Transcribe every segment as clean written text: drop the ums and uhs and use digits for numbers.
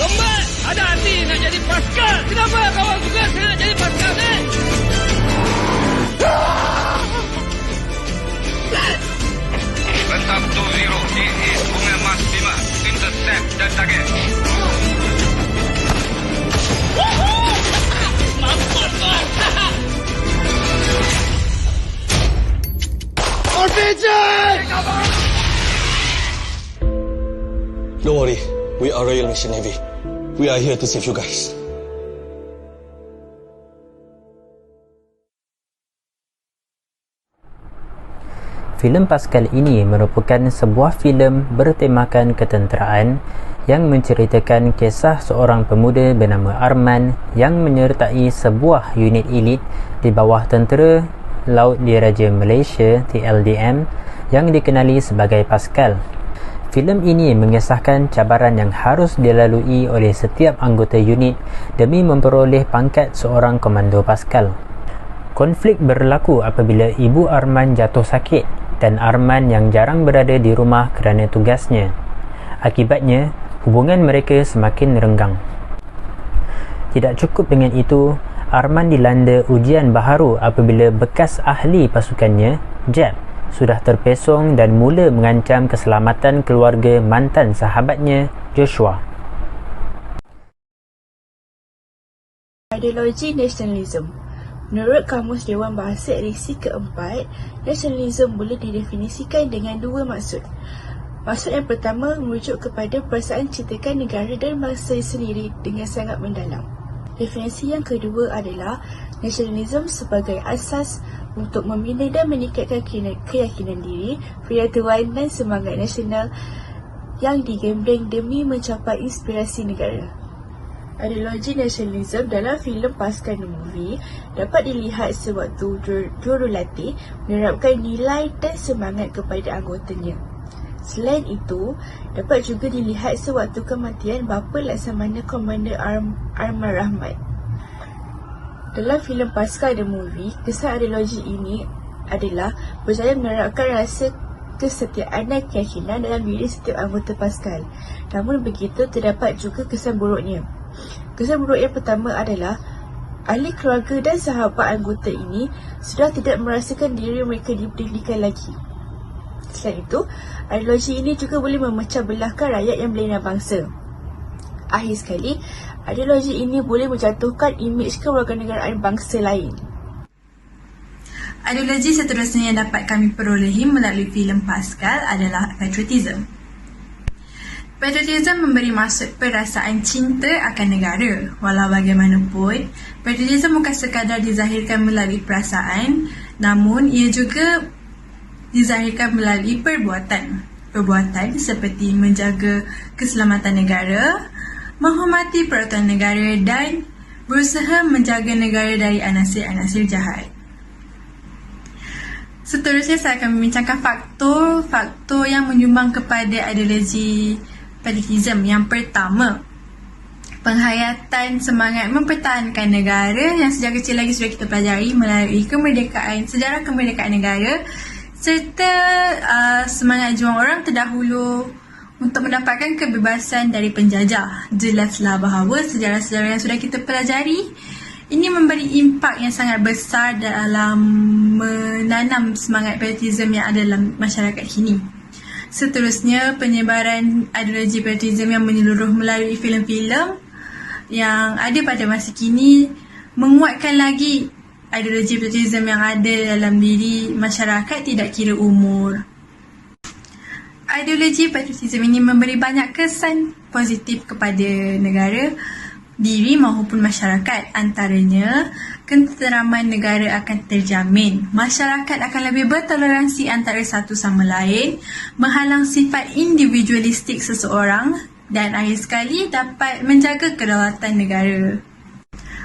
Lembat, ada hati nak jadi Paskal. Kenapa kawan juga saya nak jadi Paskal ni? Bentang 2-0 di East Sungai Mas 5. Intercept dan target. Mampus kau. RPG! Don't worry, we are Royal Malaysian Navy. We are here to save you guys. Filem Paskal ini merupakan sebuah filem bertemakan ketenteraan yang menceritakan kisah seorang pemuda bernama Arman yang menyertai sebuah unit elit di bawah Tentera Laut Diraja Malaysia (TLDM) yang dikenali sebagai Paskal. Filem ini mengisahkan cabaran yang harus dilalui oleh setiap anggota unit demi memperoleh pangkat seorang komando Paskal. Konflik berlaku apabila ibu Arman jatuh sakit dan Arman yang jarang berada di rumah kerana tugasnya. Akibatnya, hubungan mereka semakin renggang. Tidak cukup dengan itu, Arman dilanda ujian baharu apabila bekas ahli pasukannya, Jeb, sudah terpesong dan mula mengancam keselamatan keluarga mantan sahabatnya, Joshua. Ideologi nasionalisme. Menurut Kamus Dewan Bahasa edisi keempat, nasionalisme boleh didefinisikan dengan dua maksud. Maksud yang pertama merujuk kepada perasaan cintakan negara dan bangsa sendiri dengan sangat mendalam. Definisi yang kedua adalah nasionalisme sebagai asas untuk membina dan meningkatkan keyakinan diri, persatuan dan semangat nasional yang digembleng demi mencapai inspirasi negara. Ideologi nasionalisme dalam filem Paskal the Movie dapat dilihat sewaktu jurulatih menerapkan nilai dan semangat kepada anggotanya. Selain itu, dapat juga dilihat sewaktu kematian bapa Laksamana Komander Arman Rahmat. Dalam filem Paskal the Movie, kesan ideologi ini adalah berjaya menerapkan rasa kesetiaan dan keyakinan dalam diri setiap anggota Paskal. Namun begitu, terdapat juga kesan buruknya. Kesan buruk yang pertama adalah ahli keluarga dan sahabat anggota ini sudah tidak merasakan diri mereka dipedulikan lagi. Selain itu, ideologi ini juga boleh memecah belahkan rakyat yang berlainan bangsa. Akhir sekali, ideologi ini boleh menjatuhkan imej kewarganegaraan bangsa lain. Ideologi seterusnya yang dapat kami perolehi melalui filem Paskal adalah patriotism. Patriotism memberi maksud perasaan cinta akan negara. Walau bagaimanapun, patriotism bukan sekadar dizahirkan melalui perasaan, namun ia juga dizahirkan melalui perbuatan. Perbuatan seperti menjaga keselamatan negara, menghormati peraturan negara dan berusaha menjaga negara dari anasir-anasir jahat. Seterusnya saya akan membincangkan faktor yang menyumbang kepada ideologi patriotism. Yang pertama, penghayatan semangat mempertahankan negara yang sejak kecil lagi sudah kita pelajari melalui sejarah kemerdekaan negara serta semangat juang orang terdahulu untuk mendapatkan kebebasan dari penjajah. Jelaslah bahawa sejarah-sejarah yang sudah kita pelajari ini memberi impak yang sangat besar dalam menanam semangat patriotism yang ada dalam masyarakat kini. Seterusnya, penyebaran ideologi patriotism yang menyeluruh melalui filem-filem yang ada pada masa kini menguatkan lagi ideologi patriotism yang ada dalam diri masyarakat tidak kira umur. Ideologi patriotism ini memberi banyak kesan positif kepada negara, diri maupun masyarakat. Antaranya, ketenteraman negara akan terjamin. Masyarakat akan lebih bertoleransi antara satu sama lain, menghalang sifat individualistik seseorang dan akhir sekali dapat menjaga kedaulatan negara.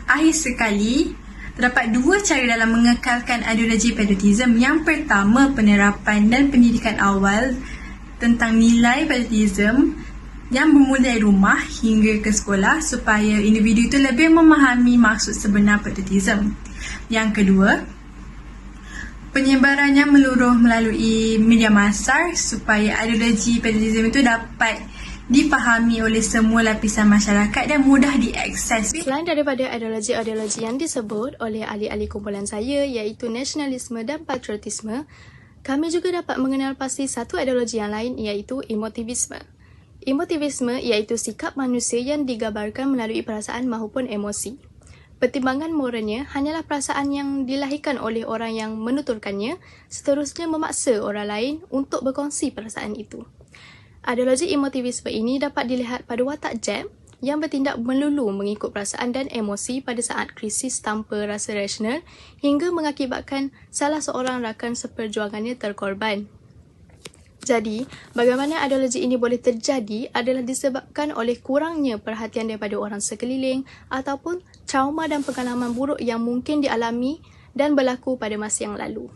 Akhir sekali, terdapat dua cara dalam mengekalkan ideologi patriotism. Yang pertama, penerapan dan pendidikan awal tentang nilai patriotism yang bermula dari rumah hingga ke sekolah supaya individu itu lebih memahami maksud sebenar patriotism. Yang kedua, penyebarannya meluruh melalui media massa supaya ideologi patriotism itu dapat dipahami oleh semua lapisan masyarakat dan mudah diakses. Selain daripada ideologi-ideologi yang disebut oleh ahli-ahli kumpulan saya iaitu nasionalisme dan patriotisme, kami juga dapat mengenal pasti satu ideologi yang lain iaitu emotivisme. Emotivisme iaitu sikap manusia yang digambarkan melalui perasaan maupun emosi. Pertimbangan moralnya hanyalah perasaan yang dilahirkan oleh orang yang menuturkannya, seterusnya memaksa orang lain untuk berkongsi perasaan itu. Ideologi emotivisme ini dapat dilihat pada watak Jeb yang bertindak melulu mengikut perasaan dan emosi pada saat krisis tanpa rasa rasional hingga mengakibatkan salah seorang rakan seperjuangannya terkorban. Jadi, bagaimana ideologi ini boleh terjadi adalah disebabkan oleh kurangnya perhatian daripada orang sekeliling ataupun trauma dan pengalaman buruk yang mungkin dialami dan berlaku pada masa yang lalu.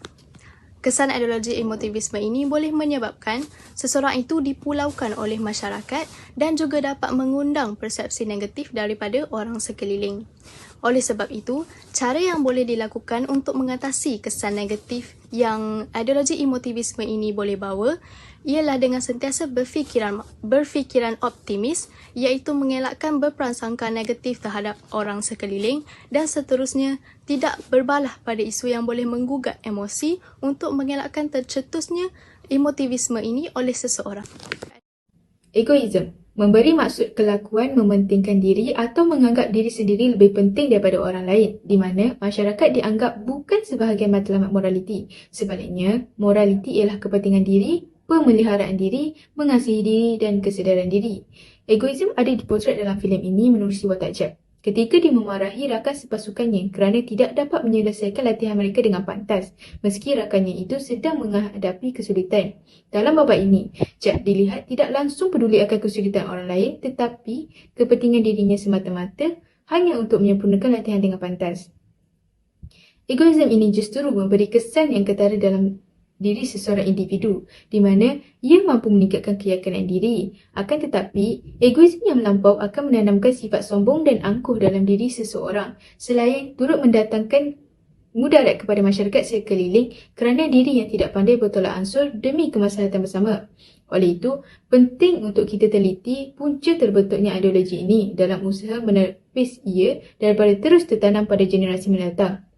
Kesan ideologi emotivisme ini boleh menyebabkan seseorang itu dipulaukan oleh masyarakat dan juga dapat mengundang persepsi negatif daripada orang sekeliling. Oleh sebab itu, cara yang boleh dilakukan untuk mengatasi kesan negatif yang ideologi emotivisme ini boleh bawa ialah dengan sentiasa berfikiran optimis, iaitu mengelakkan berprasangka negatif terhadap orang sekeliling dan seterusnya tidak berbalah pada isu yang boleh menggugat emosi untuk mengelakkan tercetusnya emotivisme ini oleh seseorang. Egoism memberi maksud kelakuan mementingkan diri atau menganggap diri sendiri lebih penting daripada orang lain, di mana masyarakat dianggap bukan sebahagian matlamat moraliti. Sebaliknya, moraliti ialah kepentingan diri, pemeliharaan diri, mengasihi diri dan kesedaran diri. Egoism ada dipotret dalam filem ini menerusi watak Jeb ketika dia memarahi rakan sepasukannya kerana tidak dapat menyelesaikan latihan mereka dengan pantas meski rakannya itu sedang menghadapi kesulitan. Dalam babak ini, Jeb dilihat tidak langsung peduli akan kesulitan orang lain tetapi kepentingan dirinya semata-mata hanya untuk menyempurnakan latihan dengan pantas. Egoism ini justru memberi kesan yang ketara dalam diri seseorang individu, di mana ia mampu meningkatkan keyakinan diri. Akan tetapi, egoisme yang melampau akan menanamkan sifat sombong dan angkuh dalam diri seseorang, selain turut mendatangkan mudarat kepada masyarakat sekeliling kerana diri yang tidak pandai bertolak ansur demi kemaslahatan bersama. Oleh itu, penting untuk kita teliti punca terbentuknya ideologi ini dalam usaha menepis ia daripada terus tertanam pada generasi mendatang.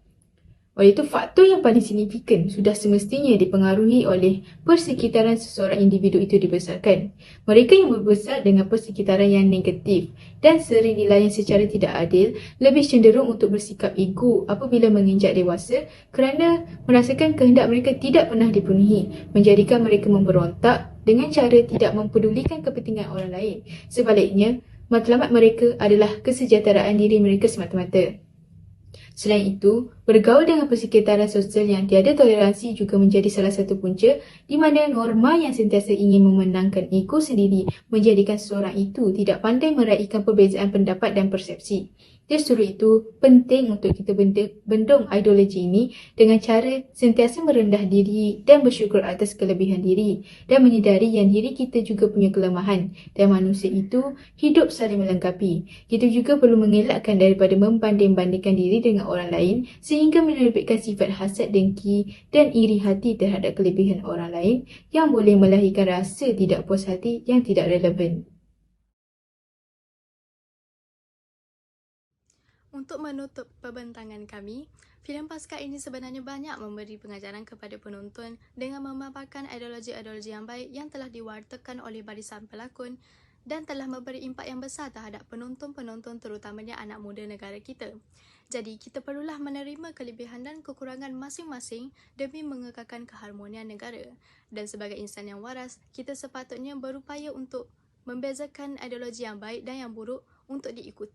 Oleh itu, faktor yang paling signifikan sudah semestinya dipengaruhi oleh persekitaran seseorang individu itu dibesarkan. Mereka yang berbesar dengan persekitaran yang negatif dan sering dilayan secara tidak adil lebih cenderung untuk bersikap ego apabila menginjak dewasa kerana merasakan kehendak mereka tidak pernah dipenuhi, menjadikan mereka memberontak dengan cara tidak mempedulikan kepentingan orang lain. Sebaliknya, matlamat mereka adalah kesejahteraan diri mereka semata-mata. Selain itu, bergaul dengan persekitaran sosial yang tiada toleransi juga menjadi salah satu punca di mana norma yang sentiasa ingin memenangkan ego sendiri menjadikan seseorang itu tidak pandai meraihkan perbezaan pendapat dan persepsi. Justru itu, penting untuk kita bendung ideologi ini dengan cara sentiasa merendah diri dan bersyukur atas kelebihan diri dan menyedari yang diri kita juga punya kelemahan dan manusia itu hidup saling melengkapi. Kita juga perlu mengelakkan daripada membanding-bandingkan diri dengan orang lain sehingga menerbitkan sifat hasad, dengki dan iri hati terhadap kelebihan orang lain yang boleh melahirkan rasa tidak puas hati yang tidak relevan. Untuk menutup pembentangan kami, filem Pascal ini sebenarnya banyak memberi pengajaran kepada penonton dengan memaparkan ideologi-ideologi yang baik yang telah diwartakan oleh barisan pelakon dan telah memberi impak yang besar terhadap penonton-penonton terutamanya anak muda negara kita. Jadi, kita perlulah menerima kelebihan dan kekurangan masing-masing demi mengekalkan keharmonian negara. Dan sebagai insan yang waras, kita sepatutnya berupaya untuk membezakan ideologi yang baik dan yang buruk untuk diikuti.